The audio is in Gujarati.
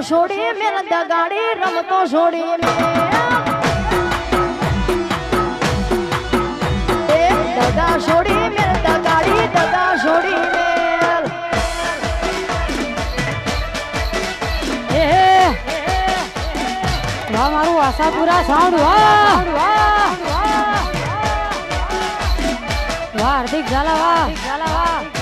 છોડી મેલ દગાડી રમતો છોડી દગા છોડી મેલ દગાડી દગા છોડી મેલ વાહ મારું આશાપુરા સાઉન્ડ વાહ વાહ હાર્દિક ઝાલા વાહ